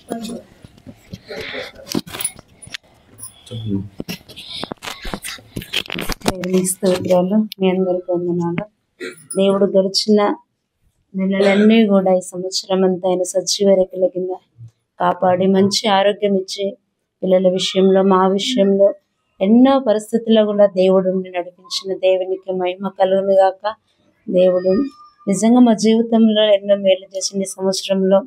దేవునికి స్తోత్రాలు. మీ అందరికి వందనాలు. దేవుడు గడిచిన నెలలన్నీ కూడా ఈ సంవత్సరం అంతా ఆయన సజీవ రెక్కల కింద కాపాడి మంచి ఆరోగ్యం ఇచ్చి పిల్లల విషయంలో మా విషయంలో ఎన్నో పరిస్థితుల్లో కూడా దేవుడు నడిపించిన దేవునికి మహిమ కలుగును గాక. దేవుడు నిజంగా మా జీవితంలో ఎన్నో మేలు చేసిండు. ఈ సంవత్సరంలో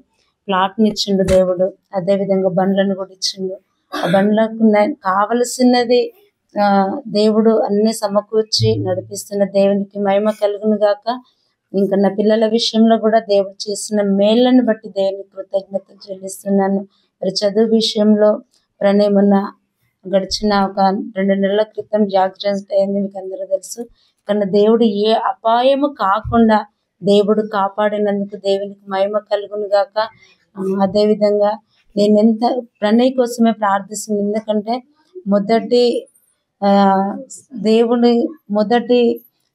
ప్లాట్ని ఇచ్చిండు దేవుడు, అదేవిధంగా బండ్లను కూడా ఇచ్చిండు. ఆ బండ్లకు కావలసినది దేవుడు అన్ని సమకూర్చి నడిపిస్తున్న దేవునికి మహిమ కలుగును గాక. ఇంకా నా పిల్లల విషయంలో కూడా దేవుడు చేసిన మేళ్లను బట్టి దేవునికి కృతజ్ఞతలు చెల్లిస్తున్నాను. మరి చదువు విషయంలో ప్రణయమున్న గడిచిన ఒక 2 నెలల క్రితం యాక్సిడెంట్ అయింది, మీకు అందరూ తెలుసు. కానీ దేవుడు ఏ అపాయము కాకుండా దేవుడు కాపాడినందుకు దేవునికి మహిమ కలుగును గాక. అదేవిధంగా నేను ఎంత ప్రణయ్ కోసమే ప్రార్థిస్తున్నాను. ఎందుకంటే మొదటి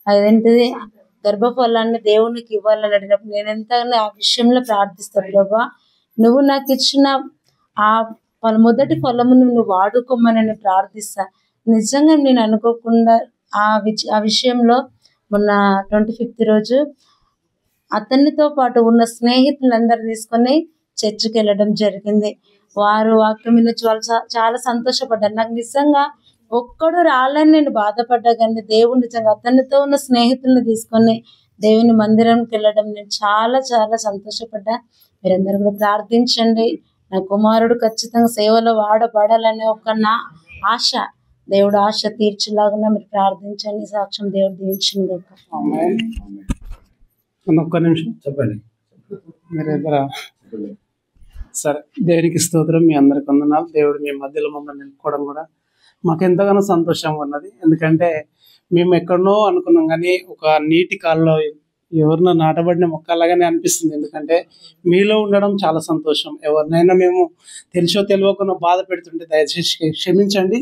అదేంటిది గర్భఫలాన్ని దేవునికి ఇవ్వాలని అడిగినప్పుడు నేను ఎంతగానో ఆ విషయంలో ప్రార్థిస్తాను. ప్రభా, నువ్వు నాకు ఇచ్చిన ఆ మొదటి ఫలమును నువ్వు వాడుకోమని నేను ప్రార్థిస్తా. నిజంగా నేను అనుకోకుండా ఆ విషయంలో మొన్న 25th రోజు అతనితో పాటు ఉన్న స్నేహితులందరూ తీసుకొని చర్చికి వెళ్ళడం జరిగింది. వారు వాక్యం వినొచ్చి వాళ్ళు చాలా సంతోషపడ్డారు. నాకు నిజంగా ఒక్కడు రాలని నేను బాధపడ్డా, కానీ దేవుడు నిజంగా అతనితో ఉన్న స్నేహితులను తీసుకొని దేవుని మందిరంకి వెళ్ళడం నేను చాలా చాలా సంతోషపడ్డా. మీరందరూ కూడా ప్రార్థించండి. నా కుమారుడు ఖచ్చితంగా సేవలో వాడబడాలనే ఒక నా ఆశ, దేవుడు ఆశ తీర్చేలాగా మీరు ప్రార్థించండి. సాక్ష్యం దేవుడు దీవించును గాక. ఒక్క నిమిషం చెప్పండి మీరిద్దరా. సరే, దేవునికి స్తోత్రం. మీ అందరికి వందనాలు. దేవుడు మీ మధ్యలో మమ్మల్ని నిలుపుకోవడం కూడా మాకు ఎంతగానో సంతోషంగా ఉన్నది. ఎందుకంటే మేము ఎక్కడనో అనుకున్నాం, కానీ ఒక నీటి కాల్లో ఎవరినో నాటబడిన మొక్కలాగానే అనిపిస్తుంది. ఎందుకంటే మీలో ఉండడం చాలా సంతోషం. ఎవరినైనా మేము తెలిసో తెలియకుండా బాధ పెడుతుంటే దయచేసి క్షమించండి.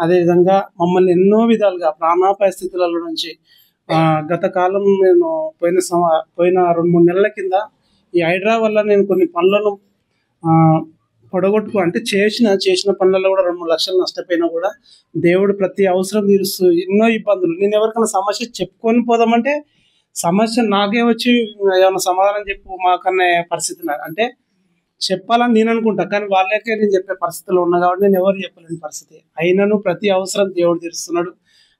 అదేవిధంగా మమ్మల్ని ఎన్నో విధాలుగా ప్రాణాపాయ స్థితులలో నుంచి గత కాలం నేను పోయిన 2-3 నెలల కింద ఈ హైడ్రా వల్ల నేను కొన్ని పనులను అంటే చేసిన పనులలో కూడా 2-3 లక్షలు నష్టపోయినా కూడా దేవుడు ప్రతి అవసరం తీరుస్తూ ఎన్నో ఇబ్బందులు. నేను ఎవరికైనా సమస్య చెప్పుకొని పోదామంటే సమస్య నాకే వచ్చి ఏమైనా సమాధానం చెప్పు మాకనే పరిస్థితి అంటే చెప్పాలని నేను అనుకుంటా, కానీ వాళ్ళకే నేను చెప్పే పరిస్థితిలో ఉన్నా కాబట్టి నేను ఎవరు చెప్పలేని పరిస్థితి. అయినను ప్రతి అవసరం దేవుడు తీరుస్తున్నాడు.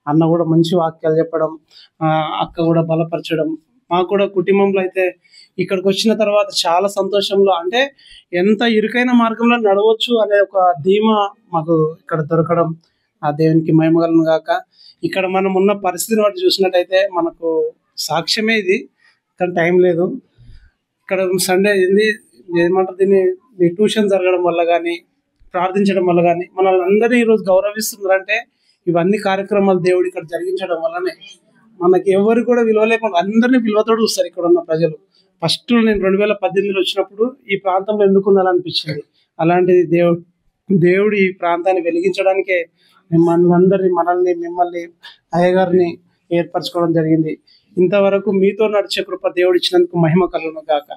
అన్న కూడా మంచి వాక్యాలు చెప్పడం, అక్క కూడా బలపరచడం, మాకు కూడా కుటుంబంలో అయితే ఇక్కడికి వచ్చిన తర్వాత చాలా సంతోషంలో, అంటే ఎంత ఇరుకైన మార్గంలో నడవచ్చు అనే ఒక ధీమా మాకు ఇక్కడ దొరకడం ఆ దేవునికి మహిమగలను గాక. ఇక్కడ మనం ఉన్న పరిస్థితిని బట్టి చూసినట్టయితే మనకు సాక్ష్యమే ఇది, కానీ టైం లేదు. ఇక్కడ సండే ఏమంటారు దీన్ని ట్యూషన్ జరగడం వల్ల కానీ ప్రార్థించడం వల్ల కానీ మనల్ని అందరినీ ఈరోజు గౌరవిస్తున్నారంటే ఇవన్నీ కార్యక్రమాలు దేవుడు ఇక్కడ జరిగించడం వల్లనే. మనకి ఎవరు కూడా విలువ లేకుండా అందరినీ విలువతోడు చూస్తారు ఇక్కడ ఉన్న ప్రజలు. ఫస్ట్ నేను 2018లో వచ్చినప్పుడు ఈ ప్రాంతంలో ఎన్నుకున్నారనిపించింది. అలాంటిది దేవుడు ఈ ప్రాంతాన్ని వెలిగించడానికే మిమ్మల్ని అయ్యగారిని ఏర్పరచుకోవడం జరిగింది. ఇంతవరకు మీతో నడిచే కృప దేవుడు ఇచ్చినందుకు మహిమ కలుగును గాక.